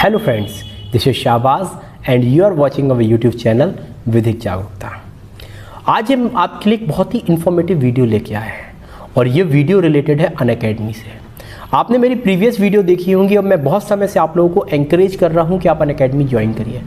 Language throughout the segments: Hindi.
Hello friends, this is Shahbaz and you are watching our YouTube channel Vidhik Jagrukta. आज हम आपके लिए एक बहुत ही इंफॉर्मेटिव वीडियो लेके आए हैं और ये वीडियो रिलेटेड है अनअकैडमी से। आपने मेरी प्रीवियस वीडियो देखी होंगी और मैं बहुत समय से आप लोगों को एंकरेज कर रहा हूं कि आप अनअकैडमी ज्वाइन करिए।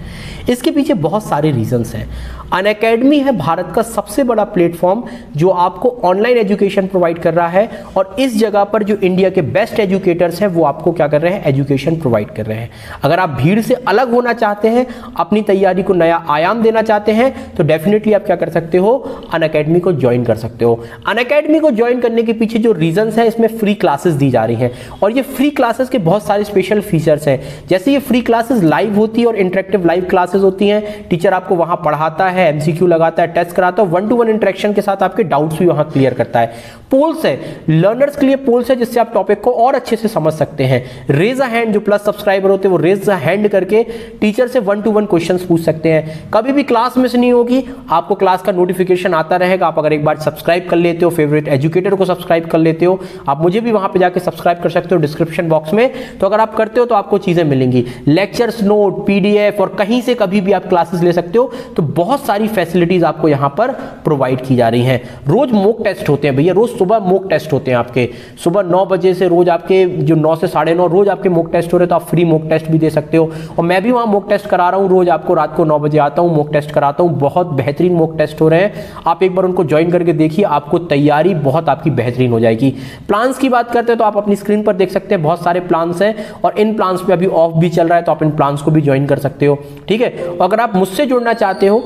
इसके पीछे बहुत सारे रीजंस हैं। अनअकैडमी है भारत का सबसे बड़ा प्लेटफॉर्म जो आपको ऑनलाइन एजुकेशन प्रोवाइड कर रहा है और इस जगह पर जो इंडिया के बेस्ट एजुकेटर्स हैं वो आपको क्या कर रहे हैं, एजुकेशन प्रोवाइड कर रहे हैं। अगर आप भीड़ से अलग होना चाहते हैं, अपनी तैयारी को नया आयाम देना चाहते हैं तो डेफिनेटली आप क्या कर सकते हो, अनअकैडमी को ज्वाइन कर सकते हो। अनअकैडमी को ज्वाइन करने के पीछे जो रीजंस है, इसमें फ्री क्लासेस दी जा रही हैं और ये फ्री क्लासेस के बहुत सारे स्पेशल फीचर्स हैं। जैसे ये फ्री क्लासेस लाइव होती है और इंटरेक्टिव लाइव क्लासेस होती हैं। टीचर आपको वहां पढ़ाता है, एमसीक्यू लगाता है, टेस्ट कराता है, 1-to-1 इंटरेक्शन के साथ आपके डाउट्स भी वहां क्लियर करता है। पोल्स है, लर्नर्स के लिए पोल्स है जिससे आप टॉपिक को और अच्छे से समझ सकते हैं। रेज अ हैंड, जो प्लस सब्सक्राइबर होते हैं वो रेज अ हैंड करके टीचर से 1-to-1 क्वेश्चंस पूछ सकते हैं। कभी भी क्लास मिस नहीं होगी, आपको क्लास का नोटिफिकेशन आता रहेगा। आप अगर एक बार सब्सक्राइब कर लेते हो, फेवरेट एजुकेटर को सब्सक्राइब कर लेते हो, आप मुझे भी वहां पे जाके सब्सक्राइब कर सकते हो डिस्क्रिप्शन बॉक्स में। तो अगर आप करते हो तो आपको चीजें मिलेंगी, लेक्चर्स, नोट, पीडीएफ और कहीं से कभी भी आप क्लासेस ले सकते हो। तो बहुत सारी फैसिलिटीज आपको यहां पर प्रोवाइड की जा रही हैं। रोज मॉक टेस्ट होते हैं भैया, रोज सुबह मॉक टेस्ट होते हैं आपके। सुबह 9 बजे से रोज आपके जो 9 से 9:30 रोज आपके मॉक टेस्ट हो रहे हैं, तो आप फ्री मॉक टेस्ट भी दे सकते हो। और मैं भी वहां मॉक टेस्ट करा रहा हूं, रोज आपको रात को 9 बजे आता हूं, मॉक टेस्ट कराता हूं। बहुत बेहतरीन मॉक टेस्ट हो रहे हैं, आप एक बार उनको ज्वाइन करके देखिए, आपको तैयारी बहुत आपकी बेहतरीन हो जाएगी। प्लान्स की बात करते हैं तो आप अपनी स्क्रीन पर देख सकते हैं, बहुत सारे प्लान्स हैं और इन प्लान्स पे अभी ऑफ भी चल रहा है, तो आप इन प्लान्स को भी ज्वाइन कर सकते हो। ठीक है, अगर आप मुझसे जुड़ना चाहते हो,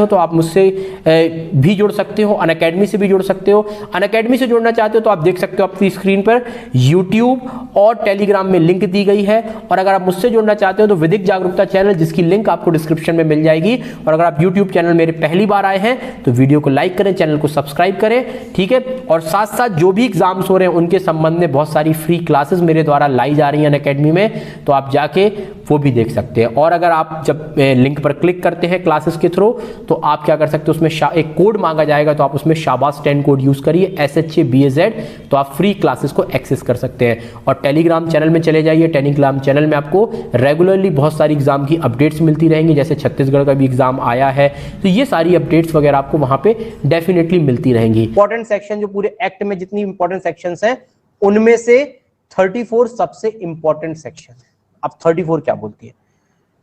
तो आप मुझसे भी जुड़ सकते हो, अनअकैडमी से भी जुड़ सकते हो। अनअकैडमी से जुड़ना चाहते हो तो आप देख सकते हो अपनी स्क्रीन पर यूट्यूब और टेलीग्राम में लिंक दी गई है। और अगर आप मुझसे जुड़ना चाहते हो तो विधिक जागरूकता चैनल, जिसकी लिंक आपको डिस्क्रिप्शन में मिल जाएगी। और अगर आप यूट्यूब चैनल मेरे पहली बार आए हैं तो वीडियो को लाइक करें, चैनल को सब्सक्राइब करें। ठीक है, और साथ साथ जो भी एग्जाम्स हो रहे हैं उनके संबंध में बहुत सारी फ्री क्लासेस मेरे द्वारा लाई जा रही हैं अनअकैडमी में, तो आप जाके वो भी देख सकते हैं। और अगर आप जब लिंक पर क्लिक करते हैं क्लासेस के थ्रू, तो आप क्या कर सकते हो, उसमें एक कोड मांगा जाएगा, तो आप उसमें शाबाश 10 कोड यूज करिए, SHABAZ, तो आप फ्री क्लासेस को एक्सेस कर सकते हैं। और टेलीग्राम चैनल में चले जाइए, टेलीग्राम चैनल में आपको रेगुलरली बहुत सारी एग्जाम की अपडेट्स मिलती रहेंगी। जैसे छत्तीसगढ़ का भी एग्जाम आया है, तो ये सारी अपडेट्स वगैरह आपको वहां पे डेफिनेटली मिलती रहेंगी। इंपॉर्टेंट सेक्शन, जो पूरे एक्ट में जितनी इंपॉर्टेंट सेक्शंस हैं उनमें से 34 सबसे इंपॉर्टेंट सेक्शन है। अब 34 क्या बोलती है?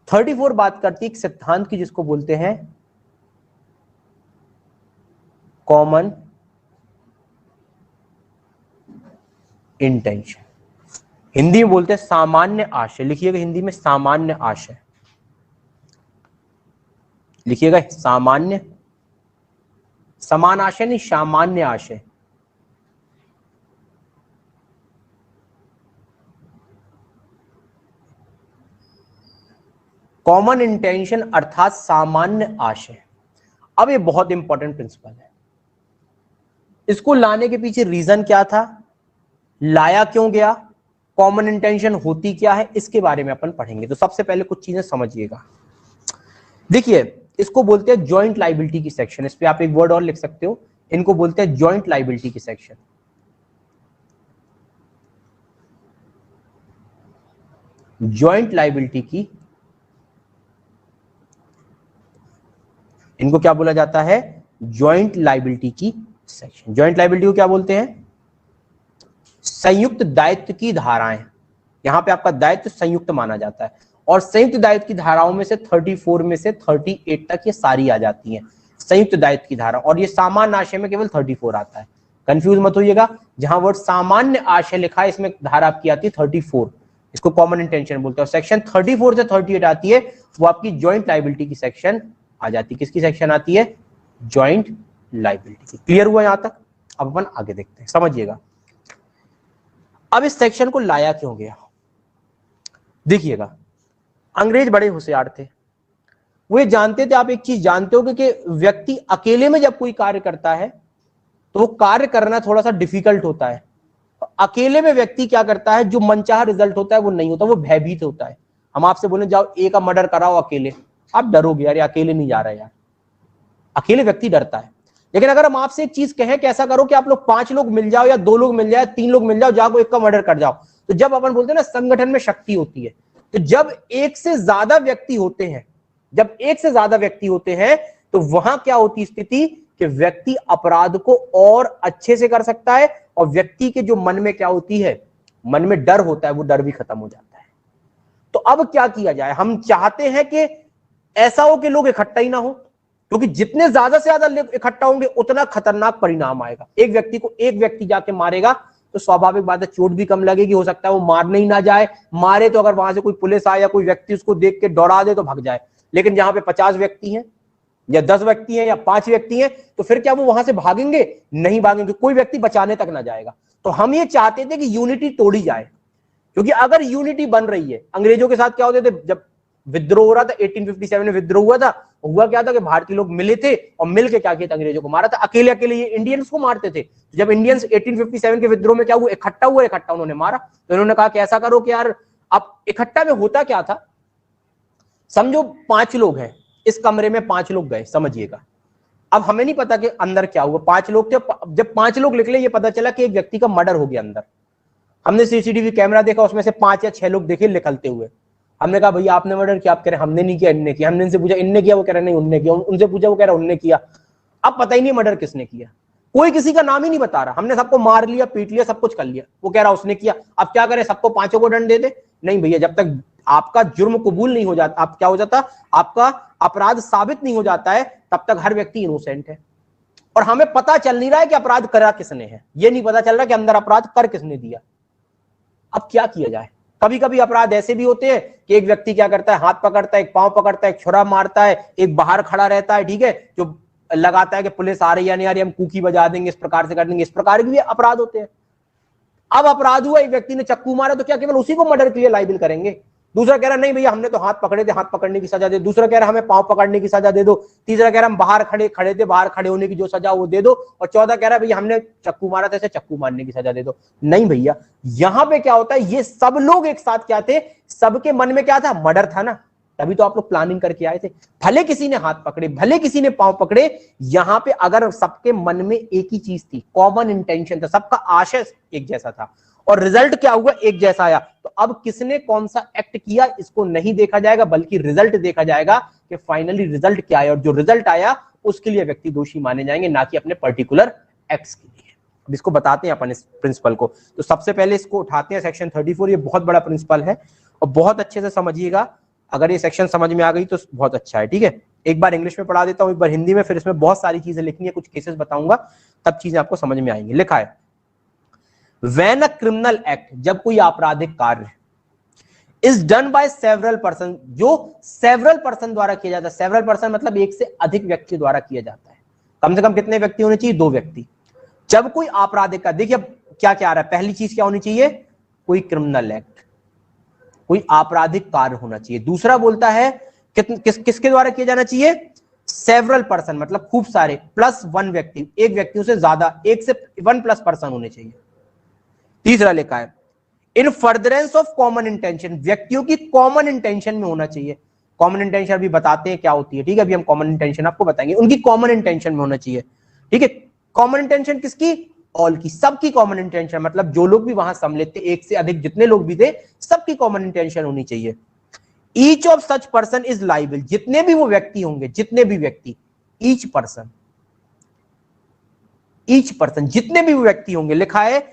34 बात करती है एक सिद्धांत की जिसको बोलते हैं कॉमन इंटेंशन। हिंदी में बोलते हैं सामान्य आशय। लिखिएगा हिंदी में सामान्य आशय, लिखिएगा सामान्य, समान आशय नहीं, सामान्य आशय। कॉमन इंटेंशन अर्थात सामान्य आशय। अब ये बहुत इंपॉर्टेंट प्रिंसिपल है। इसको लाने के पीछे रीजन क्या था, लाया क्यों गया, कॉमन इंटेंशन होती क्या है, इसके बारे में अपन पढ़ेंगे। तो सबसे पहले कुछ चीजें समझिएगा। देखिए, इसको बोलते हैं जॉइंट लायबिलिटी की सेक्शन। इस पे आप एक वर्ड और लिख सकते हो, इनको बोलते हैं जॉइंट लायबिलिटी की सेक्शन। जॉइंट लायबिलिटी की, इनको क्या बोला जाता है, जॉइंट लायबिलिटी की सेक्शन। जॉइंट लायबिलिटी को क्या बोलते हैं, संयुक्त दायित्व की धाराएं। यहां पे आपका दायित्व संयुक्त माना जाता है और संयुक्त दायित्व की धाराओं में से 34 में से 38 तक ये सारी आ जाती हैं, संयुक्त दायित्व की धारा। और ये सामान्य आशय में केवल 34 आता है, कंफ्यूज मत होइएगा। जहां वर्ड सामान्य आशय लिखा है इसमें धारा आपकी आती है 34, इसको कॉमन इंटेंशन बोलते हैं। सेक्शन 34 से 38 आती है, वो आपकी जॉइंट लायबिलिटी की सेक्शन आ जाती है। किसकी सेक्शन आती है, जॉइंट लायबिलिटी की। क्लियर हुआ यहां तक? अब अपन आगे देखते हैं, समझिएगा। अब इस सेक्शन को लाया क्यों गया, देखिएगा। अंग्रेज बड़े होशियार थे, वो ये जानते थे, आप एक चीज जानते हो कि व्यक्ति अकेले में जब कोई कार्य करता है तो वो कार्य करना थोड़ा सा डिफिकल्ट होता है। अकेले में व्यक्ति क्या करता है, जो मनचाहा रिजल्ट होता है वो नहीं होता, वो भयभीत होता है। हम आपसे बोले जाओ ए का मर्डर कराओ अकेले, आप डरोगे, यार अकेले नहीं जा रहा यार, अकेले व्यक्ति डरता है। लेकिन अगर हम आपसे एक चीज कहें कि ऐसा करो कि आप लोग 5 लोग मिल जाओ या 2 लोग मिल जाए, 3 लोग मिल जाओ, जाओ एक का मर्डर कर जाओ, तो जब अपन बोलते हैं ना संगठन में शक्ति होती है, तो जब एक से ज्यादा व्यक्ति होते हैं, जब एक से ज्यादा व्यक्ति होते हैं तो वहां क्या होती स्थिति कि व्यक्ति अपराध को और अच्छे से कर सकता है, और व्यक्ति के जो मन में क्या होती है, मन में डर होता है, वो डर भी खत्म हो जाता है। तो अब क्या किया जाए, हम चाहते हैं कि ऐसा हो कि लोग इकट्ठा ही ना हो, क्योंकि जितने ज्यादा से ज्यादा लोग इकट्ठा होंगे उतना खतरनाक परिणाम आएगा। एक व्यक्ति को एक व्यक्ति जाके मारेगा तो स्वाभाविक बात है चोट भी कम लगेगी, हो सकता है वो मारने ही ना जाए, मारे तो अगर वहां से कोई पुलिस आए या कोई व्यक्ति उसको देख के दौड़ा दे तो भाग जाए। लेकिन जहां पे 50 व्यक्ति हैं या 10 व्यक्ति हैं या 5 व्यक्ति हैं तो फिर क्या वो वहां से भागेंगे? नहीं भागेंगे, कोई व्यक्ति बचाने तक ना जाएगा। तो हम ये चाहते थे कि यूनिटी तोड़ी जाए, क्योंकि अगर यूनिटी बन रही है, अंग्रेजों के साथ क्या होते थे, जब विद्रोह हो रहा था 1857 में विद्रोह हुआ था, हुआ क्या था कि भारतीय लोग मिले थे और मिलके क्या किया था, अंग्रेजों को मारा था। अकेले अकेले ये इंडियंस को मारते थे। जब इंडियंस 1857 के विद्रोह में क्या हुआ, इकट्ठा हुआ, इकट्ठा उन्होंने मारा। तो इन्होंने कहा कि ऐसा करो कि यार, अब इकट्ठा में होता क्या था, समझो 5 लोग हैं इस कमरे में, 5 लोग गए, समझिएगा। अब हमें नहीं पता कि अंदर क्या हुआ, 5 लोग थे। जब 5 लोग निकले ये पता चला कि एक व्यक्ति का मर्डर हो गया अंदर। हमने सीसीटीवी कैमरा देखा, उसमें से 5 या 6 लोग देखे निकलते हुए। हमने कहा भैया आपने मर्डर किया? आप कह रहे हमने नहीं किया, इनने किया। हमने इनसे पूछा इनने किया? वो कह रहे नहीं उनने किया। उनसे पूछा, वो कह रहा उनने किया। अब पता ही नहीं मर्डर किसने किया, कोई किसी का नाम ही नहीं बता रहा। हमने सबको मार लिया, पीट लिया, सब कुछ कर लिया, वो कह रहा उसने किया। अब क्या करें, सबको 5 को दंड दे दे? नहीं भैया, जब तक आपका जुर्म कबूल नहीं हो जाता, आप क्या हो जाता, आपका अपराध साबित नहीं हो जाता है, तब तक हर व्यक्ति इनोसेंट है। और हमें पता चल नहीं रहा है कि अपराध करा किसने है, ये नहीं पता चल रहा कि अंदर अपराध कर किसने दिया। अब क्या किया जाए? कभी कभी अपराध ऐसे भी होते हैं कि एक व्यक्ति क्या करता है, हाथ पकड़ता है, एक पांव पकड़ता है, एक छुरा मारता है, एक बाहर खड़ा रहता है, ठीक है, जो लगाता है कि पुलिस आ रही है नहीं आ रही, हम कुकी बजा देंगे, इस प्रकार से कर देंगे। इस प्रकार के भी अपराध होते हैं। अब अपराध हुआ, एक व्यक्ति ने चक्कू मारा, तो क्या केवल उसी को मर्डर के लिए लायबल करेंगे? दूसरा कह रहा नहीं भैया हमने तो हाथ पकड़े थे, हाथ पकड़ने की सजा दे। दूसरा कह रहा हमें पांव पकड़ने की सजा दे दो। तीसरा कह रहा हम बाहर खड़े थे, बाहर खड़े होने की जो सजा वो दे दो। और चौथा कह रहा भैया हमने चक्कू मारा था, इसे चक्कू मारने की सजा दे दो। नहीं भैया, यहां पे क्या होता है, ये सब लोग एक साथ क्या थे, सबके मन में क्या था, मर्डर था ना, तभी तो आप लोग प्लानिंग करके आए थे। भले किसी ने हाथ पकड़े, भले किसी ने पांव पकड़े, यहां पे अगर सबके मन में एक ही चीज थी, कॉमन इंटेंशन था, सबका आशय एक जैसा था, और रिजल्ट क्या हुआ, एक जैसा आया। तो अब किसने कौन सा एक्ट किया इसको नहीं देखा जाएगा, बल्कि रिजल्ट देखा जाएगा कि फाइनली रिजल्ट क्या आया, और जो रिजल्ट आया उसके लिए व्यक्ति दोषी माने जाएंगे, ना कि अपने पर्टिकुलर एक्ट्स के लिए। अब इसको बताते हैं अपन इस प्रिंसिपल को। तो सबसे पहले इसको उठाते हैं, सेक्शन 34। ये बहुत बड़ा प्रिंसिपल है और बहुत अच्छे से समझिएगा। अगर ये सेक्शन समझ में आ गई तो बहुत अच्छा है, ठीक है। एक बार इंग्लिश में पढ़ा देता हूं, एक बार हिंदी में, फिर इसमें बहुत सारी चीजें लिखनी है, कुछ केसेस बताऊंगा, तब चीजें आपको समझ में आएंगी। लिखा है, When a criminal act, जब कोई आपराधिक कार्य is done by several person, जो several person द्वारा किया जाता है, several person मतलब एक से अधिक व्यक्ति द्वारा किया जाता है। कम से कम कितने व्यक्ति होने चाहिए? 2 व्यक्ति। जब कोई आपराधिक का, देखिए क्या क्या आ रहा है, पहली चीज क्या होनी चाहिए, कोई क्रिमिनल एक्ट, कोई आपराधिक कार्य होना चाहिए। दूसरा बोलता है किसके द्वारा किया जाना चाहिए, सेवरल पर्सन मतलब खूब सारे, प्लस 1 व्यक्ति, एक व्यक्तियों से ज्यादा, एक से 1 प्लस पर्सन होने चाहिए। तीसरा लिखा है, इन फर्दरेंस ऑफ कॉमन इंटेंशन, व्यक्तियों की कॉमन इंटेंशन में होना चाहिए। कॉमन इंटेंशन अभी बताते हैं क्या होती है, ठीक है, अभी हम कॉमन इंटेंशन आपको बताएंगे। उनकी कॉमन इंटेंशन में होना चाहिए, ठीक है। कॉमन इंटेंशन किसकी? ऑल की, सबकी कॉमन इंटेंशन, मतलब जो लोग भी वहां सम्मिलित थे, एक से अधिक जितने लोग भी थे, सबकी कॉमन इंटेंशन होनी चाहिए। Each of such person is liable, जितने भी वो व्यक्ति होंगे, जितने भी व्यक्ति, ईच पर्सन जितने भी वो व्यक्ति होंगे, लिखा है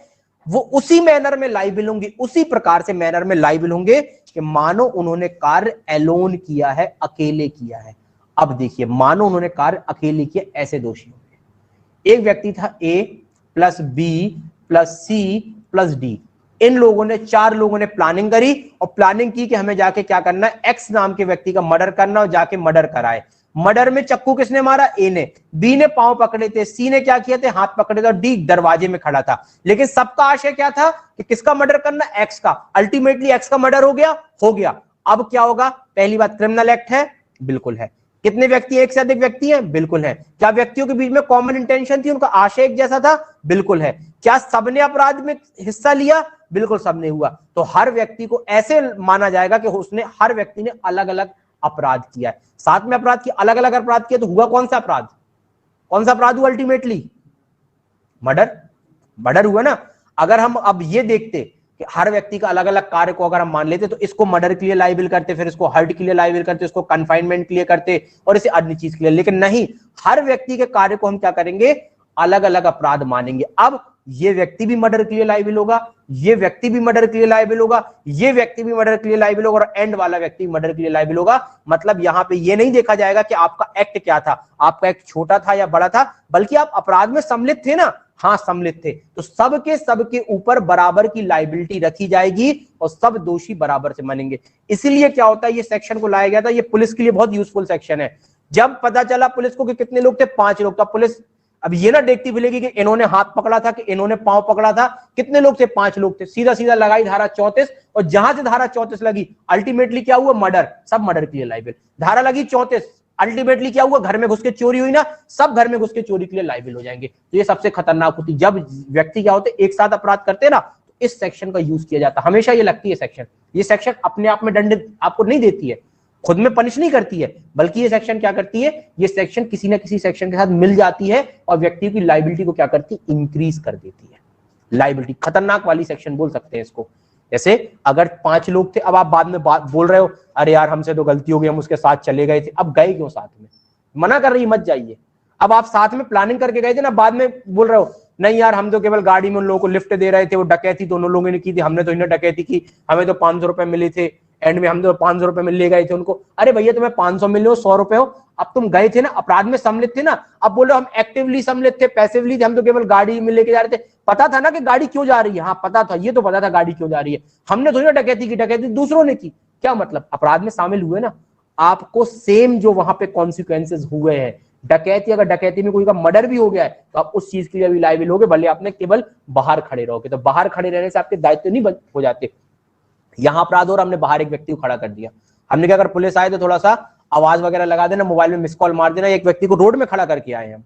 वो उसी मैनर में लाइबल होंगे, उसी प्रकार से मैनर में लाइबल होंगे कि मानो उन्होंने कार्य एलोन किया है, अकेले किया है। अब देखिए, मानो उन्होंने कार्य अकेले किया, ऐसे दोषी होंगे। एक व्यक्ति था A plus B plus C plus D, इन लोगों ने, 4 लोगों ने प्लानिंग करी और प्लानिंग की कि हमें जाके क्या करना है, एक्स नाम के व्यक्ति का मर्डर करना, और जाके मर्डर कराए। मर्डर में चक्कू किसने मारा? ए ने। बी ने पांव पकड़े थे, सी ने क्या किया थे, हाथ पकड़े थे, और डी दरवाजे में खड़ा था। लेकिन सबका आशय क्या था कि किसका मर्डर करना? एक्स का। अल्टीमेटली एक्स का मर्डर हो गया। अब क्या होगा? पहली बात, क्रिमिनल एक्ट है, बिल्कुल है। कितने व्यक्ति, एक से अधिक व्यक्ति हैं, बिल्कुल है। क्या व्यक्तियों के बीच में कॉमन इंटेंशन थी, उनका आशय एक जैसा था, बिल्कुल है। क्या सबने अपराध में हिस्सा लिया? बिल्कुल सबने हुआ। तो हर व्यक्ति को ऐसे माना जाएगा कि उसने, हर व्यक्ति ने अलग अलग अपराध किया है। साथ में अपराध किया, अलग अलग अपराध किया, तो हुआ कौन सा अपराध? कौन सा अपराध हुआ अल्टीमेटली? मर्डर हुआ ना। अगर हम अब ये देखते कि हर व्यक्ति का अलग अलग कार्य को अगर हम मान लेते तो इसको मर्डर के लिए लायबल करते, फिर इसको हर्ट के लिए लायबल करते, इसको कन्फाइनमेंट के लिए करते और इसे अन्य चीज के लिए। लेकिन नहीं, हर व्यक्ति के कार्य को हम क्या करेंगे, अलग अलग अपराध मानेंगे। अब ये व्यक्ति भी मर्डर के लिए लायबल होगा, ये व्यक्ति भी मर्डर के लिए लायबल होगा, ये व्यक्ति भी मर्डर के लिए लायबल होगा और एंड वाला व्यक्ति मर्डर के लिए लायबल होगा। मतलब यहां पे ये नहीं देखा जाएगा कि आपका एक्ट क्या था, आपका एक्ट छोटा था या बड़ा था, बल्कि आप अपराध में सम्मिलित थे ना, हाँ सम्मिलित थे, तो सबके ऊपर बराबर की लायबिलिटी रखी जाएगी और सब दोषी बराबर से मानेंगे। इसलिए क्या होता है, ये सेक्शन को लाया गया था, ये पुलिस के लिए बहुत यूजफुल सेक्शन है। जब पता चला पुलिस को कि कितने लोग थे, 5 लोग, तो पुलिस अब ये ना देखती फिरेगी कि इन्होंने हाथ पकड़ा था कि इन्होंने पांव पकड़ा था, कितने लोग थे, 5 लोग थे, सीधा सीधा लगाई धारा 34 और जहां से धारा 34 लगी अल्टीमेटली क्या हुआ, मर्डर, सब मर्डर के लिए लायबल। धारा लगी 34, अल्टीमेटली क्या हुआ, घर में घुस के चोरी हुई ना, सब घर में घुस के चोरी के लिए लायबल हो जाएंगे। तो ये सबसे खतरनाक होती, जब व्यक्ति क्या होते एक साथ अपराध करते ना, तो इस सेक्शन का यूज किया जाता। हमेशा ये लगती है सेक्शन, ये सेक्शन अपने आप में दंड आपको नहीं देती है, खुद में पनिश नहीं करती है, बल्कि ये सेक्शन क्या करती है, ये सेक्शन किसी ना किसी सेक्शन के साथ मिल जाती है और व्यक्ति की लायबिलिटी को क्या करती है, इंक्रीज कर देती है। लायबिलिटी खतरनाक वाली सेक्शन बोल सकते हैं इसको। जैसे अगर 5 लोग थे, अब आप बाद में बात बोल रहे हो, अरे यार हमसे तो गलती हो गई, हम उसके साथ चले गए थे, अब गए क्यों साथ में, मना कर रही मत जाइए। अब आप साथ में प्लानिंग करके गए थे ना, बाद में बोल रहे हो नहीं यार हम तो केवल गाड़ी में उन लोगों को लिफ्ट दे रहे थे, वो डकैती दोनों लोगों ने की थी, हमने तो इन्हें डकैती की, हमें तो 500 रुपए मिले थे, एंड में हम तो 500 रुपए में ले गए थे उनको। अरे भैया तुम्हें 500 मिले हो, 100 रुपए हो, अब तुम गए थे ना, अपराध में सम्मिलित थे ना, अब बोलो हम एक्टिवली सम्मिलित थे, पैसिवली थे, हम तो केवल गाड़ी में लेके जा रहे थे, पता था ना कि गाड़ी क्यों जा रही है, हाँ पता था, ये तो पता था गाड़ी क्यों जा रही है, हमने थोड़ी ना डकैती की, डकैती दूसरों ने की, क्या मतलब, अपराध में शामिल हुए ना, आपको सेम जो वहां पे कॉन्सिक्वेंसेज हुए हैं, डकैती, अगर डकैती में कोई का मर्डर भी हो गया है तो आप उस चीज के लिए भी लायबल होगे, भले आपने केवल बाहर खड़े रहोगे। तो बाहर खड़े रहने से आपके दायित्व नहीं हो जाते। यहां अपराध और हमने बाहर एक व्यक्ति को खड़ा कर दिया, हमने क्या, अगर पुलिस आए तो थोड़ा सा आवाज वगैरह लगा देना, मोबाइल में मिस कॉल मार देना, एक व्यक्ति को रोड में खड़ा करके आए हम,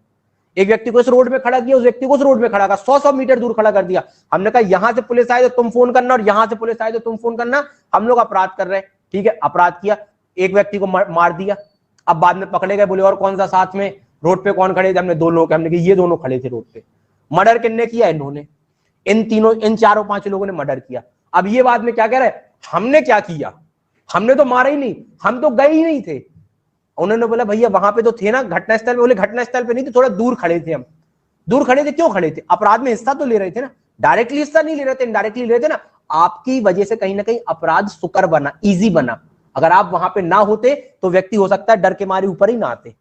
एक व्यक्ति को इस रोड में खड़ा किया, उस व्यक्ति को उस रोड में खड़ा कर 100 मीटर दूर खड़ा कर दिया, हमने कहा यहां से पुलिस आए तो तुम फोन करना और यहां से पुलिस आए तो तुम फोन करना, हम लोग अपराध कर रहे हैं, ठीक है, अपराध किया, एक व्यक्ति को मार दिया, अब बाद में पकड़े गए, बोले और कौन सा साथ में रोड पे कौन खड़े थे, हमने 2 लोग, हमने कहा ये दोनों खड़े थे रोड पे। मर्डर किसने किया, इन्होंने, इन चारों 5 लोगों ने मर्डर किया। अब ये बाद में क्या कह रहे, हमने क्या किया, हमने तो मारा ही नहीं, हम तो गए ही नहीं थे। उन्होंने बोला भैया वहां पे तो थे ना घटनास्थल पे, बोले घटनास्थल पे नहीं थे, थोड़ा दूर खड़े थे हम। दूर खड़े थे, क्यों खड़े थे, अपराध में हिस्सा तो ले रहे थे ना, डायरेक्टली हिस्सा नहीं ले रहे थे, इनडायरेक्टली ले रहे थे ना, आपकी वजह से कहीं ना कहीं अपराध सुकर बना, इजी बना। अगर आप वहां पे ना होते तो व्यक्ति हो सकता है डर के मारे ऊपर ही ना आते,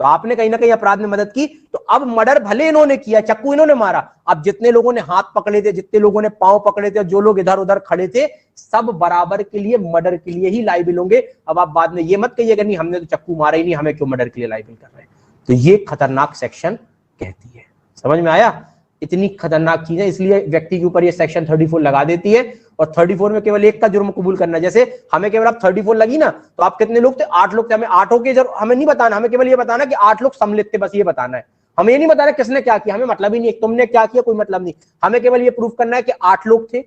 तो आपने कहीं ना कहीं अपराध में मदद की। तो अब मर्डर भले इन्होंने किया, चक्कू इन्होंने मारा, अब जितने लोगों ने हाथ पकड़े थे, जितने लोगों ने पांव पकड़े थे, जो लोग इधर उधर खड़े थे, सब बराबर के लिए मर्डर के लिए ही लायबल होंगे। अब आप बाद में ये मत कहिएगा नहीं हमने तो चक्कू मारा ही नहीं, हमें क्यों मर्डर के लिए लायबल कर रहे हैं। तो ये खतरनाक सेक्शन कहती है, समझ में आया, इतनी खतरनाक चीज है, इसलिए व्यक्ति के ऊपर ये सेक्शन 34 लगा देती है। और 34 में केवल एक का जुर्म कबूल करना, जैसे हमें केवल अब 34 लगी ना, तो आप कितने लोग थे, 8 लोग थे, हमें 8 के हमें नहीं बताना, हमें केवल ये बताना कि 8 लोग सम्मिलित थे, बस ये बताना है, हमें ये नहीं बताना किसने क्या किया, हमें मतलब ही नहीं, तुमने क्या किया कोई मतलब नहीं, हमें केवल ये प्रूफ करना है कि 8 लोग थे,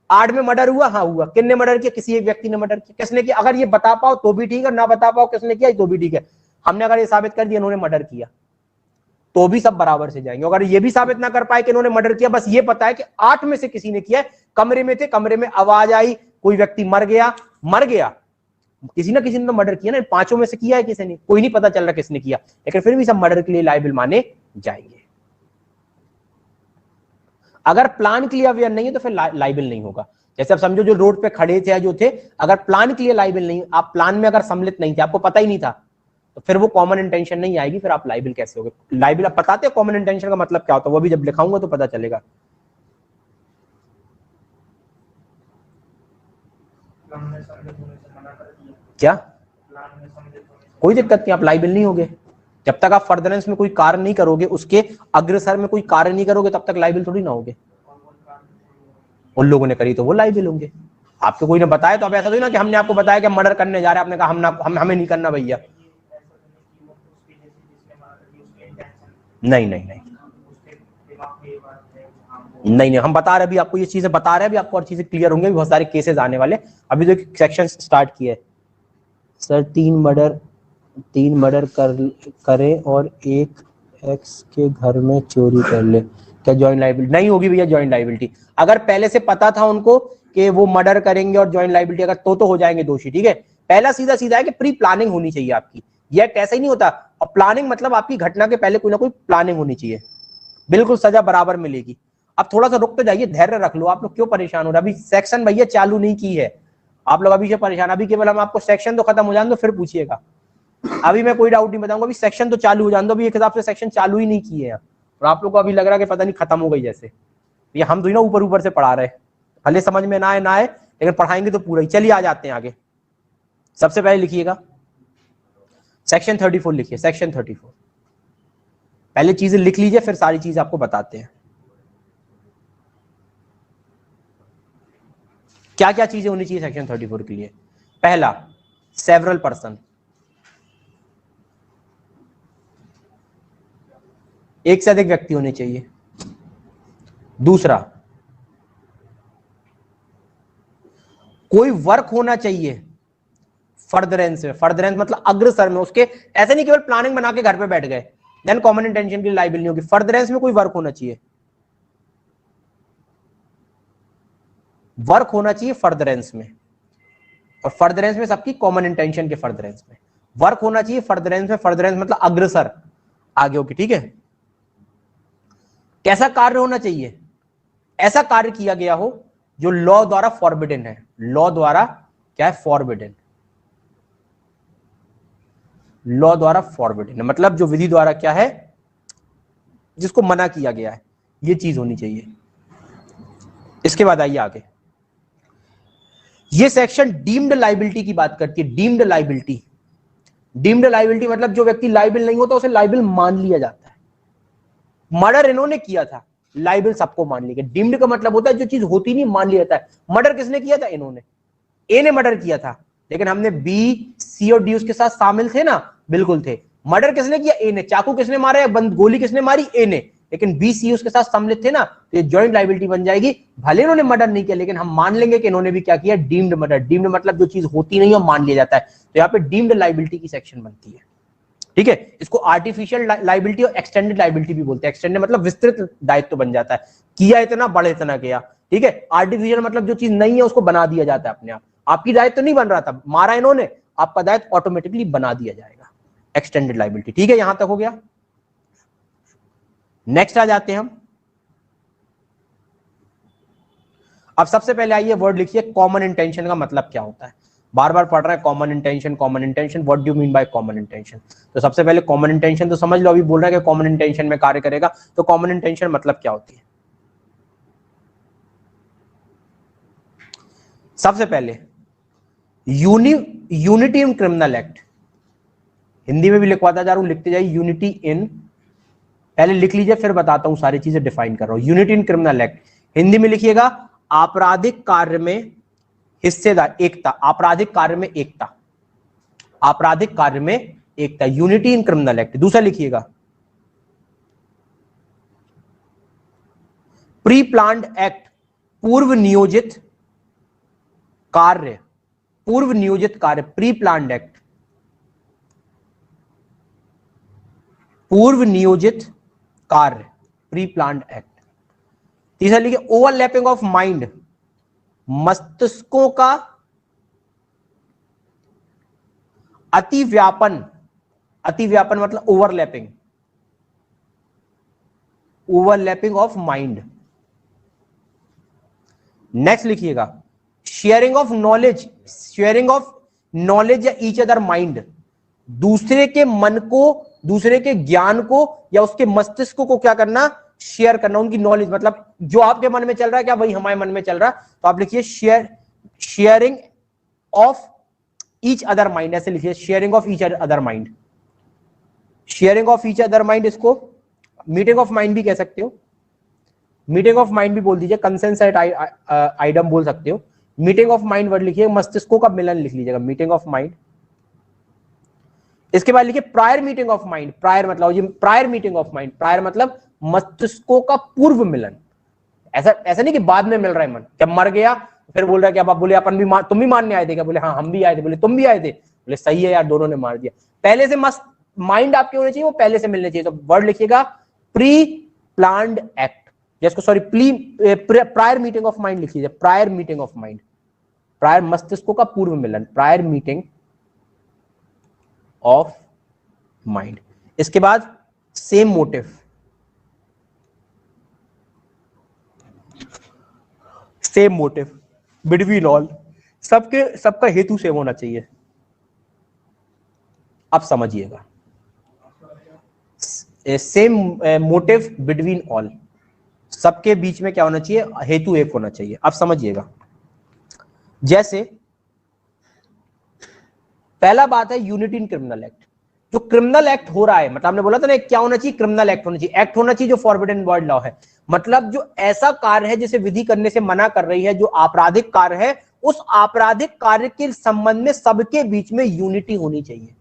8 में मर्डर हुआ, हाँ हुआ, किसने मर्डर किया, किसी एक व्यक्ति ने मर्डर किया, किसने किया, अगर ये बता पाओ तो भी ठीक है, ना बता पाओ किसने किया तो भी ठीक है। हमने अगर ये साबित कर दिया इन्होंने मर्डर किया तो भी सब बराबर से जाएंगे। अगर ये भी साबित ना कर पाए कि इन्होंने मर्डर किया, बस ये पता है कि 8 में से किसी ने किया है, कमरे में थे, कमरे में आवाज आई, कोई व्यक्ति मर गया, किसी ना किसी ने तो मर्डर किया ना, 5 में से किया है किसी ने, कोई नहीं पता चल रहा किसने किया, लेकिन फिर भी सब मर्डर के लिए लायबल माने जाएंगे। अगर प्लान के लिए अवेयर नहीं है तो फिर लायबल नहीं होगा। जैसे आप समझो जो रोड पे खड़े थे या जो थे, अगर प्लान के लिए लायबल नहीं, आप प्लान में अगर सम्मिलित नहीं थे, आपको पता ही नहीं था, तो फिर वो कॉमन इंटेंशन नहीं आएगी, फिर आप लायबल कैसे होगे। लायबल आप बताते हो कॉमन इंटेंशन का मतलब क्या होता है, वो भी जब लिखाऊंगा तो पता चलेगा। क्या कोई दिक्कत नहीं, आप लायबल नहीं होगे जब तक आप फर्दरेंस में कोई कार्य नहीं करोगे, उसके अग्रसर में कोई कार्य नहीं करोगे, तब तक लायबल थोड़ी ना होगे। उन लोगों ने करी तो वो लायबल होंगे, आपको कोई ने बताया तो आप ऐसा थोड़ी ना कि हमने आपको बताया कि मर्डर करने जा रहे हैं, आपने कहा हमें नहीं करना भैया, नहीं नहीं नहीं नहीं नहीं, हम बता रहे अभी आपको ये चीजें बता रहे हैं, अभी आपको और चीजें क्लियर होंगे, बहुत सारे केसेस आने वाले। अभी तो एक सेक्शन स्टार्ट किया है सर, 3 मर्डर करे और एक एक्स के घर में चोरी कर ले, क्या जॉइंट लाइबिलिटी नहीं होगी भैया? जॉइंट लाइबिलिटी अगर पहले से पता था उनको कि वो मर्डर करेंगे और जॉइंट लाइबिलिटी अगर तो हो जाएंगे दोषी। ठीक है, पहला सीधा सीधा है कि प्री प्लानिंग होनी चाहिए आपकी। ये एक्ट ऐसा ही नहीं होता। और प्लानिंग मतलब आपकी घटना के पहले कोई ना कोई प्लानिंग होनी चाहिए, बिल्कुल सजा बराबर मिलेगी। अब थोड़ा सा रुक तो जाइए, धैर्य रख लो। आप लोग क्यों परेशान हो रहे? अभी सेक्शन भैया चालू नहीं की है, आप लोग अभी से परेशान। अभी केवल हम आपको सेक्शन तो खत्म हो जाने दो फिर पूछिएगा। अभी मैं कोई डाउट नहीं बताऊंगा, अभी सेक्शन तो चालू हो जाने दो। अभी एक हिसाब से सेक्शन चालू ही नहीं किए हैं और आप लोग को अभी लग रहा है कि पता नहीं खत्म हो गई जैसे। ये हम तो ना ऊपर ऊपर से पढ़ा रहे, भले समझ में ना आए लेकिन पढ़ाएंगे तो पूरा ही। चलिए आ जाते हैं आगे। सबसे पहले लिखिएगा सेक्शन 34 लिखिए। सेक्शन 34 पहले चीजें लिख लीजिए, फिर सारी चीज आपको बताते हैं क्या क्या चीजें होनी चाहिए सेक्शन 34 के लिए। पहला, सेवरल पर्सन, एक से अधिक व्यक्ति होने चाहिए। दूसरा, कोई वर्क होना चाहिए फर्दरेंस में। फर्दरेंस मतलब अग्रसर में उसके, ऐसे नहीं केवल प्लानिंग बना के घर पे बैठ गए देन कॉमन इंटेंशन की लायबिलिटी नहीं होगी। फर्दरेंस में कोई वर्क होना चाहिए, वर्क होना चाहिए फर्दरेंस में। और फर्दरेंस में सबकी कॉमन इंटेंशन के फर्दरेंस में वर्क होना चाहिए। फर्दरेंस में, फर्दरेंस मतलब अग्रसर आगे होगी। ठीक है, कैसा कार्य होना चाहिए? ऐसा कार्य किया गया हो जो लॉ द्वारा फॉरबिडन है। लॉ द्वारा क्या है? फॉरबिडन। लॉ द्वारा फॉरबिडन मतलब जो विधि द्वारा क्या है, जिसको मना किया गया है, ये चीज होनी चाहिए। इसके बाद आइए आगे। ये सेक्शन डीम्ड लाइबिलिटी की बात करती है। डीम्ड लाइबिलिटी, डीम्ड लाइबिलिटी मतलब जो व्यक्ति लाइबल नहीं होता उसे लाइबल मान लिया जाता है। मर्डर इन्होंने किया था, लाइबल सबको मान लिया गया। डीम्ड का मतलब होता है जो चीज होती नहीं मान लिया जाता है। मर्डर किसने किया था? इन्होंने, ए ने मर्डर किया था, लेकिन हमने बी, सी और डी उसके साथ शामिल थे ना? बिल्कुल थे। मर्डर किसने किया? ए ने। चाकू किसने मारा या गोली किसने मारी? ए ने। लेकिन बी, सी उसके साथ सम्मिलित थे ना, तो ये जॉइंट लाइबिलिटी बन जाएगी। भले इन्होंने मर्डर नहीं किया लेकिन हम मान लेंगे कि इन्होंने भी क्या किया? Deemed murder. डीम्ड मतलब जो चीज होती नहीं है मान लिया जाता है। तो यहाँ पे डीम्ड लाइबिलिटी की सेक्शन बनती है। ठीक है, इसको आर्टिफिशियल लाइबिलिटी और एक्सटेंडेड लाइबिलिटी भी बोलते हैं। एक्सटेंडेड मतलब विस्तृत दायित्व बन जाता है, किया इतना बढ़ इतना किया। ठीक है, आर्टिफिशियल मतलब जो चीज नहीं है उसको बना दिया जाता है अपने आप। आपकी दायित्व तो नहीं बन रहा था, मारा इन्होंने, आपका दायित्व ऑटोमेटिकली बना दिया जाएगा। Extended liability. ठीक है, यहां तक हो गया। नेक्स्ट आ जाते हैं हम। अब सबसे पहले आइए वर्ड लिखिए कॉमन इंटेंशन का मतलब क्या होता है। बार बार पढ़ रहा है common intention, common intention, what do you mean by common intention. तो सबसे पहले कॉमन इंटेंशन तो समझ लो। अभी बोल रहा है कि कॉमन इंटेंशन में कार्य करेगा, तो कॉमन इंटेंशन मतलब क्या होती है? सबसे पहले unity in criminal act, Hindi में भी लिखवाता जा रहा हूं, लिखते जाइए यूनिटी इन। पहले लिख लीजिए फिर बताता हूं, सारी चीजें डिफाइन कर रहा हूं। Unity in criminal act Hindi में लिखिएगा आपराधिक कार्य में हिस्सेदार, एकता। आपराधिक कार्य में एकता, आपराधिक कार्य में एकता, यूनिटी इन क्रिमिनल एक्ट। दूसरा लिखिएगा प्री प्लान्ड एक्ट, पूर्व नियोजित कार्य, पूर्व नियोजित कार्य, प्री प्लान्ड एक्ट, पूर्व नियोजित कार्य, प्री प्लान्ड एक्ट। तीसरा लिखिए ओवरलैपिंग ऑफ माइंड, मस्तिष्कों का अतिव्यापन। अतिव्यापन मतलब overlapping, overlapping of mind. Next लिखिएगा sharing of knowledge, sharing of knowledge या ईच अदर माइंड, दूसरे के मन को, दूसरे के ज्ञान को या उसके मस्तिष्क को क्या करना? शेयर करना। उनकी नॉलेज मतलब जो आपके मन में चल रहा है क्या वही हमारे मन में चल रहा है। तो आप लिखिए sharing of each other mind, ऐसे लिखिए sharing of each other mind, sharing of each other mind. इसको मीटिंग ऑफ माइंड भी कह सकते हो, मीटिंग ऑफ माइंड भी बोल दीजिए, कंसेंसस आइडम बोल सकते हो। मीटिंग ऑफ माइंड वर्ड लिखिए, मस्तिष्कों का मिलन लिख लीजिएगा, मीटिंग ऑफ माइंड। इसके बाद लिखिए prior meeting of mind. Prior मतलब prior meeting of mind, prior मतलब मस्तिष्कों का पूर्व मिलन। ऐसा ऐसा नहीं कि बाद में मिल रहा है मन, जब मर गया फिर बोल रहा है कि अब आप बोले अपन भी तुम भी मानने आए थे क्या? बोले हाँ हम भी आए थे। बोले तुम भी आए थे? बोले सही है यार, दोनों ने मार दिया। पहले से माइंड आपके होने चाहिए, वो पहले से मिलने चाहिए। तो वर्ड लिखिएगा प्री प्लान्ड एक्ट, या इसको sorry prior meeting of mind लिख लीजिए, prior meeting of mind, prior मस्तिष्कों का पूर्व मिलन, प्रायर मीटिंग ऑफ माइंड। इसके बाद same motive, same motive between all, सबका हेतु सेम होना चाहिए। अब समझिएगा, सेम मोटिव बिटवीन ऑल, सबके बीच में क्या होना चाहिए, हेतु एक होना चाहिए। अब समझिएगा, जैसे पहला बात है यूनिटी इन क्रिमिनल एक्ट। जो क्रिमिनल एक्ट हो रहा है, मतलब हमने बोला था ना क्या होना चाहिए, क्रिमिनल एक्ट होना चाहिए, एक्ट होना चाहिए जो फॉरबिडन वर्ड लॉ है, मतलब जो ऐसा कार्य है जिसे विधि करने से मना कर रही है, जो आपराधिक कार्य है, उस आपराधिक कार्य के संबंध में सबके बीच में यूनिटी होनी चाहिए।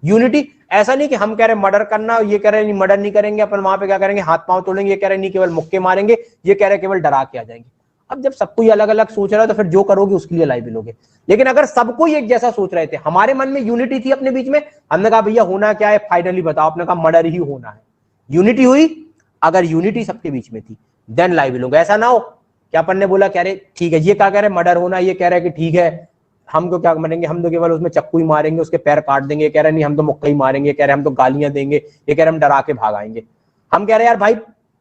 यूनिटी, ऐसा नहीं कि हम कह रहे हैं मर्डर करना, ये कह रहे हैं मर्डर नहीं करेंगे, अपन वहां पे क्या करेंगे, हाथ पांव तोड़ेंगे, ये कह रहे हैं नहीं केवल मुक्के मारेंगे, ये कह रहे हैं केवल डरा के आ जाएंगे। अब जब सबको ये अलग अलग सोच रहा है तो फिर जो करोगे उसके लिए लाइबिल होगे। लेकिन अगर सबको एक जैसा सोच रहे थे, हमारे मन में यूनिटी थी अपने बीच में, हमने कहा भैया होना क्या है, फाइनली बताओ, आपने कहा मर्डर ही होना है, यूनिटी हुई। अगर यूनिटी सबके बीच में थी देन लाइबिल होगा। ऐसा ना हो कि अपन ने बोला कह रहे ठीक है, ये क्या कह रहे मर्डर होना, ये कह रहे कि ठीक है, हमको क्या मरेंगे, हम तो केवल उसमें चक्कू ही मारेंगे, उसके पैर काट देंगे, ये कह रहे नहीं हम तो मुक्का ही मारेंगे, कह रहे हम तो गालियां देंगे, ये कह रहे हम डरा के भागाएंगे। हम कह रहे यार भाई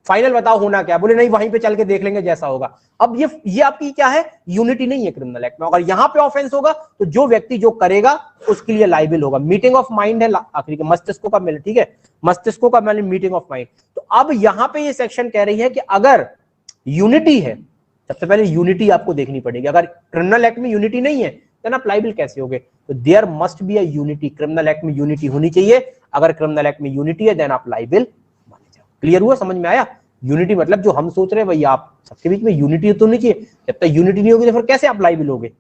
फाइनल बताओ होना क्या, बोले नहीं वहीं पे चल के देख लेंगे जैसा होगा। अब ये आपकी क्या है, यूनिटी नहीं है क्रिमिनल एक्ट में। अगर यहां पे ऑफेंस होगा तो जो व्यक्ति जो करेगा उसके लिए लाइबिल होगा। मीटिंग ऑफ माइंड है आखिरी के, मस्तिष्कों का मिलन, ठीक है, मस्तिष्कों का मिलन, मीटिंग ऑफ माइंड। तो अब यहां पे ये सेक्शन कह रही है कि अगर यूनिटी है, सबसे पहले यूनिटी आपको देखनी पड़ेगी। अगर क्रिमिनल एक्ट में यूनिटी नहीं है तो आप लाइबिल कैसे होगे, तो there must be a unity, criminal act में यूनिटी होनी चाहिए। अगर क्रिमिनल एक्ट में यूनिटी है देन आप लाइबिल माने जाओ। क्लियर हुआ, समझ में आया? यूनिटी मतलब जो हम सोच रहे हैं भैया आप सबके बीच में यूनिटी तो नहीं चाहिए, जब तक यूनिटी नहीं होगी तो फिर कैसे आप लाइबिल होगे,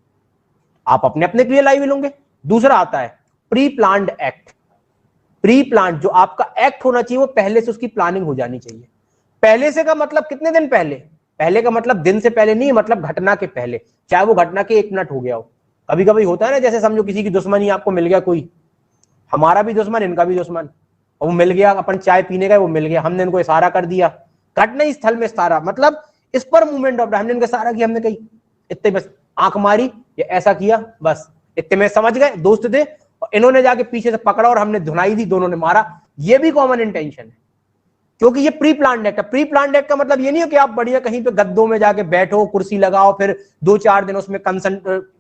आप अपने अपने के लिए लाइबिल होंगे। दूसरा आता है pre planned act. Pre planned, जो आपका एक्ट होना चाहिए वो पहले से उसकी प्लानिंग हो जानी चाहिए। पहले से का मतलब कितने दिन पहले, पहले का मतलब दिन से पहले नहीं, मतलब घटना के पहले, चाहे वो घटना के 1 मिनट हो गया हो। कभी कभी होता है ना, जैसे समझो किसी की दुश्मनी आपको मिल गया, कोई हमारा भी दुश्मन इनका भी दुश्मन, और वो मिल गया, अपन चाय पीने गए वो मिल गया, हमने इनको इशारा कर दिया, घटना स्थल में इशारा, मतलब इस पर मूवमेंट ऑफ, हमने इनका इशारा किया, हमने कही इतने बस आंख मारी या ऐसा किया, बस इतने में समझ गए दोस्त थे, और इन्होंने जाके पीछे से पकड़ा और हमने धुनाई दी, दोनों ने मारा। ये भी कॉमन इंटेंशन है, क्योंकि ये प्री प्लान्ड एक्ट है। प्री प्लान्ड एक्ट का मतलब ये नहीं है कि आप बढ़िया कहीं पे गद्दों में जाके बैठो, कुर्सी लगाओ, फिर 2-4 दिन उसमें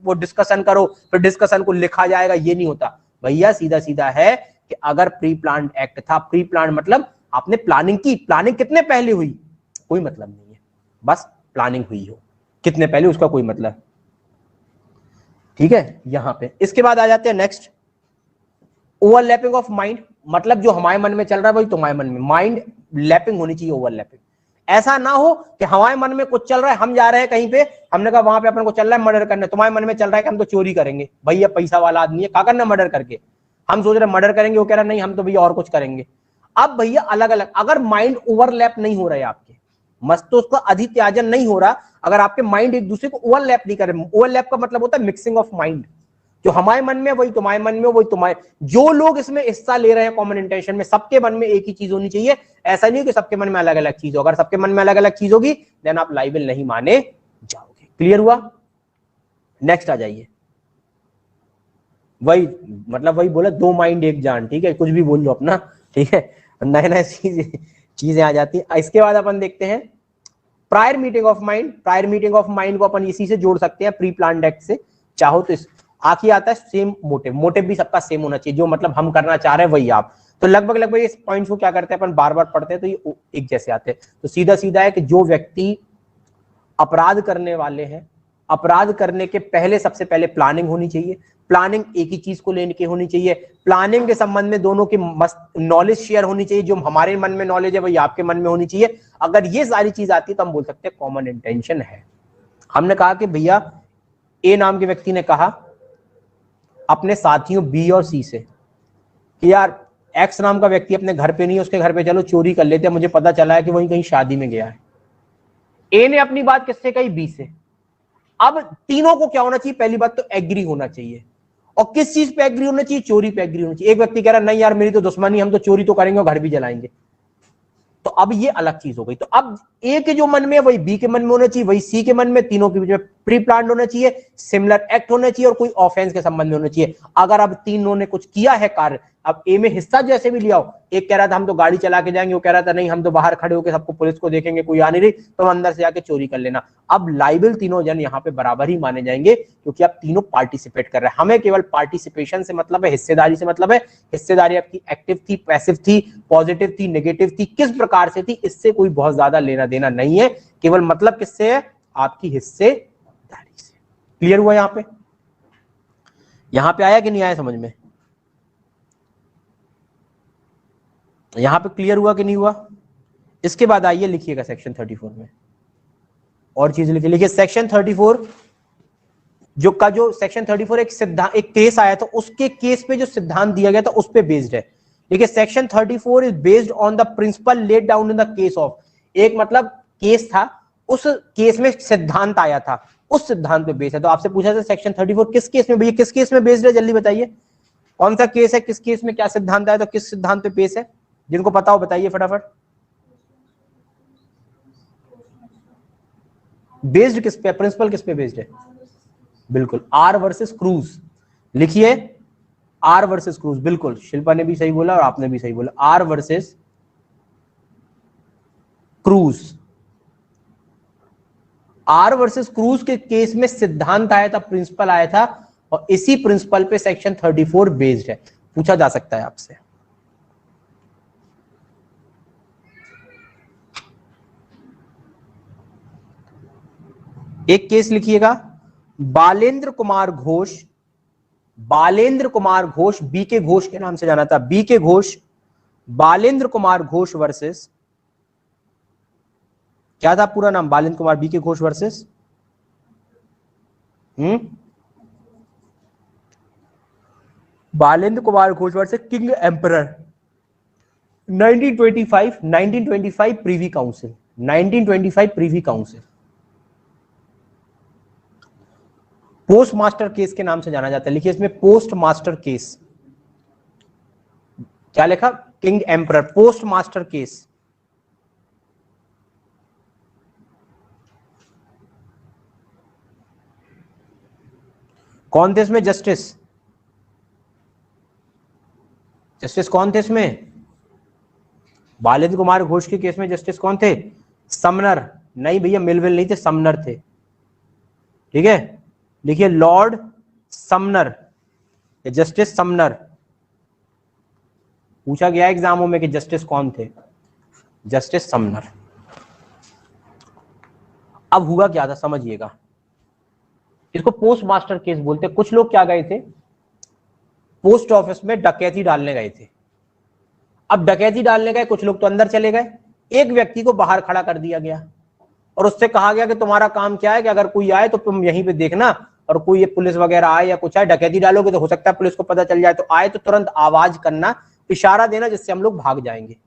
वो डिस्कशन करो, फिर डिस्कशन को लिखा जाएगा, ये नहीं होता भैया। सीधा सीधा है कि अगर प्री प्लान्ड एक्ट था, प्री प्लान्ड मतलब आपने प्लानिंग की, प्लानिंग कितने पहले हुई कोई मतलब नहीं है, बस प्लानिंग हुई हो, कितने पहले उसका कोई मतलब, ठीक है। यहां पे इसके बाद आ जाते हैं नेक्स्ट, ओवरलैपिंग ऑफ माइंड, मतलब जो हमारे मन में चल रहा है वही तुम्हारे मन में, माइंड लैपिंग होनी चाहिए, ओवरलैपिंग। ऐसा ना हो कि हमारे मन में कुछ चल रहा है, हम जा रहे हैं कहीं पे, हमने कहा वहां पे अपन को चल रहा है मर्डर करना, तुम्हारे मन में चल रहा है कि हम तो चोरी करेंगे, भैया पैसा वाला आदमी है, क्या करना मर्डर करके, हम सोच रहे मर्डर करेंगे, वो कह रहा नहीं हम तो भैया और कुछ करेंगे। अब भैया अलग अलग, अगर माइंड ओवरलैप नहीं हो रहा है आपके मस्तिष्क का अधित्याजन नहीं हो रहा, अगर आपके माइंड एक दूसरे को ओवरलैप नहीं कर रहे, ओवरलैप का मतलब होता है मिक्सिंग ऑफ माइंड, जो हमारे मन में वही तुम्हारे मन में, वही तुम्हारे, जो लोग इसमें हिस्सा ले रहे हैं कॉमन इंटेंशन में, सबके मन में एक ही चीज होनी चाहिए। ऐसा नहीं कि सबके मन में अलग अलग चीज हो, अगर सबके मन में अलग अलग चीज होगी देन आप लाइबिल नहीं माने जाओगे। क्लियर हुआ? नेक्स्ट आ जाइए, वही मतलब वही बोला, 2 माइंड 1 जान, ठीक है, कुछ भी बोल लो अपना, ठीक है, नए नए चीजें आ जाती है। इसके बाद अपन देखते हैं prior meeting of mind. Prior meeting of mind को अपन इसी से जोड़ सकते हैं, प्री प्लान्ड एक्ट से, चाहो तो इस आखिर आता है सेम मोटिव। मोटिव भी सबका सेम होना चाहिए, जो मतलब हम करना चाह रहे हैं वही आप, तो लगभग इस पॉइंट्स को क्या करते हैं अपन बार बार पढ़ते हैं तो ये एक जैसे आते हैं। तो सीधा सीधा है कि जो व्यक्ति अपराध करने वाले हैं, अपराध करने के पहले सबसे पहले प्लानिंग होनी चाहिए, प्लानिंग एक ही चीज को लेके होनी चाहिए, प्लानिंग के संबंध में दोनों की नॉलेज शेयर होनी चाहिए, जो हमारे मन में नॉलेज है वही आपके मन में होनी चाहिए। अगर ये सारी चीज आती है तो हम बोल सकते हैं कॉमन इंटेंशन है। हमने कहा कि भैया ए नाम के व्यक्ति ने कहा अपने साथियों बी और सी से कि यार एक्स नाम का व्यक्ति अपने घर पे नहीं है, उसके घर पे चलो चोरी कर लेते हैं, मुझे पता चला है कि वही कहीं शादी में गया है। ए ने अपनी बात किससे कही? बी से। अब तीनों को क्या होना चाहिए? पहली बात तो एग्री होना चाहिए, और किस चीज पे एग्री होना चाहिए? चोरी पे एग्री होना चाहिए। एक व्यक्ति कह रहा नहीं यार मेरी तो दुश्मनी, हम तो चोरी तो करेंगे और घर भी जलाएंगे, तो अब ये अलग चीज हो गई। तो अब ए के जो मन में है वही बी के मन में होना चाहिए, वही सी के मन में, तीनों के बीच में प्री प्लान्ड होना चाहिए, सिमिलर एक्ट होना चाहिए और कोई ऑफेंस के संबंध में होना चाहिए। अगर अब तीनों ने कुछ किया है कार्य, अब ए में हिस्सा जैसे भी लिया हो, एक कह रहा था हम तो गाड़ी चला के जाएंगे, वो कह रहा था नहीं हम तो बाहर खड़े होकर सबको पुलिस को देखेंगे, कोई आ नहीं रही तो हम अंदर से जाके चोरी कर लेना। अब लाइबल तीनों जन यहाँ पे बराबर ही माने जाएंगे क्योंकि आप तीनों पार्टिसिपेट कर रहे हैं। हमें केवल पार्टिसिपेशन से मतलब है, हिस्सेदारी से मतलब है। हिस्सेदारी आपकी एक्टिव थी, पैसिव थी, पॉजिटिव थी, नेगेटिव थी, किस प्रकार से थी, इससे कोई बहुत ज्यादा लेना देना नहीं है। केवल मतलब किससे है, आपकी हिस्सेदारी से। क्लियर हुआ यहाँ पे? यहां पे आया कि नहीं आया समझ में? यहां पे क्लियर हुआ कि नहीं हुआ? इसके बाद आइए लिखिएगा सेक्शन 34 में और चीज लिखिए। लिखिए सेक्शन 34 जो सेक्शन 34 एक सिद्धांत, एक केस आया था, उसके केस पे जो सिद्धांत दिया गया था उस पे बेस्ड है। देखिए section 34 is based on the principle laid down in the case of, एक मतलब केस था, उस केस में सिद्धांत आया था, उस सिद्धांत पे बेस्ड है। तो आपसे पूछा था सेक्शन 34 किस केस में, भैया किस केस में बेस्ड है, जल्दी बताइए कौन सा केस है, किस केस में क्या सिद्धांत आया, तो किस सिद्धांत पे बेस्ड है, जिनको पता हो बताइए फटाफट। बेस्ड किस पे, प्रिंसिपल किस पे बेस्ड है? बिल्कुल आर वर्सेस क्रूज। लिखिए आर वर्सेस क्रूज, बिल्कुल शिल्पा ने भी सही बोला और आपने भी सही बोला, R versus cruise. R versus cruise के केस में सिद्धांत आया था, प्रिंसिपल आया था, और इसी प्रिंसिपल पे सेक्शन 34 बेस्ड है। पूछा जा सकता है आपसे। एक केस लिखिएगा, बालेंद्र कुमार घोष, बालेंद्र कुमार घोष, बी के घोष के नाम से जाना था, बी के घोष, बालेंद्र कुमार घोष वर्सेस, क्या था पूरा नाम, बालेंद्र कुमार बी के Ghosh versus Balendra Kumar Ghosh versus king emperor, 1925 Privi council, 1925 Privi council. Post master case के नाम से जाना जाता है। लिखिए इसमें पोस्ट मास्टर केस, क्या लिखा, king emperor, post master case. कौन थे इसमें जस्टिस, जस्टिस कौन थे इसमें? बालेंद्र कुमार घोष के केस में जस्टिस कौन थे? समनर, नहीं भैया मिलविल नहीं थे, समनर थे। ठीक है, लिखिए लॉर्ड समनर, जस्टिस समनर। पूछा गया एग्जामों में कि जस्टिस कौन थे, जस्टिस समनर। अब हुआ क्या था समझिएगा, इसको पोस्ट मास्टर केस बोलते हैं। कुछ लोग क्या गए थे, पोस्ट ऑफिस में डकैती डालने गए थे। अब डकैती डालने गए, कुछ लोग तो अंदर चले गए, एक व्यक्ति को बाहर खड़ा कर दिया गया और उससे कहा गया कि तुम्हारा काम क्या है कि अगर कोई आए तो तुम यहीं पे देखना, और कोई ये पुलिस वगैरह आए या कुछ आए, डकैती डालोगे तो हो सकता है पुलिस को पता चल जाए, तो आए तो तुरंत आवाज करना, इशारा देना, जिससे हम लोग भाग जाएंगे।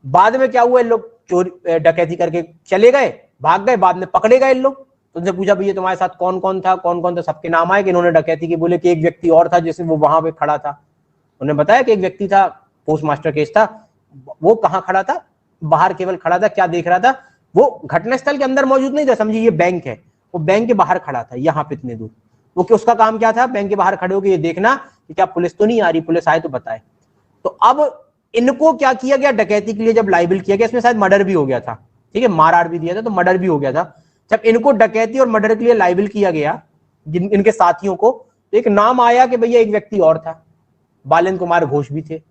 बाद में क्या हुआ, इन लोग चोरी डकैती करके चले गए, भाग गए, बाद में पकड़े गए इन लोग। तो उनसे पूछा भैया तुम्हारे साथ कौन कौन था, कौन कौन था, सबके नाम आए कि इन्होंने डकैती की। बोले कि एक व्यक्ति और था जैसे वो वहां पे खड़ा था। उन्होंने बताया कि एक व्यक्ति था, पोस्ट मास्टर केस था, वो कहाँ खड़ा था, बाहर केवल खड़ा था, क्या देख रहा था, वो घटनास्थल के अंदर मौजूद नहीं था, समझिए ये बैंक है, वो बैंक के बाहर खड़ा था, यहाँ पे इतने दूर। वो कि उसका काम क्या था, बैंक के बाहर खड़े होकर ये देखना कि क्या पुलिस तो नहीं आ रही, पुलिस आए तो बताए। तो अब इनको क्या किया गया, डकैती के लिए जब लाइबल किया गया, इसमें शायद मर्डर भी हो गया था, ठीक है, मार भी दिया था, तो मर्डर भी हो गया था। जब इनको डकैती और मर्डर के लिए लाइबल किया गया, इनके साथियों को, तो एक नाम आया कि भैया एक व्यक्ति और था, बालेंद्र कुमार घोष भी थे।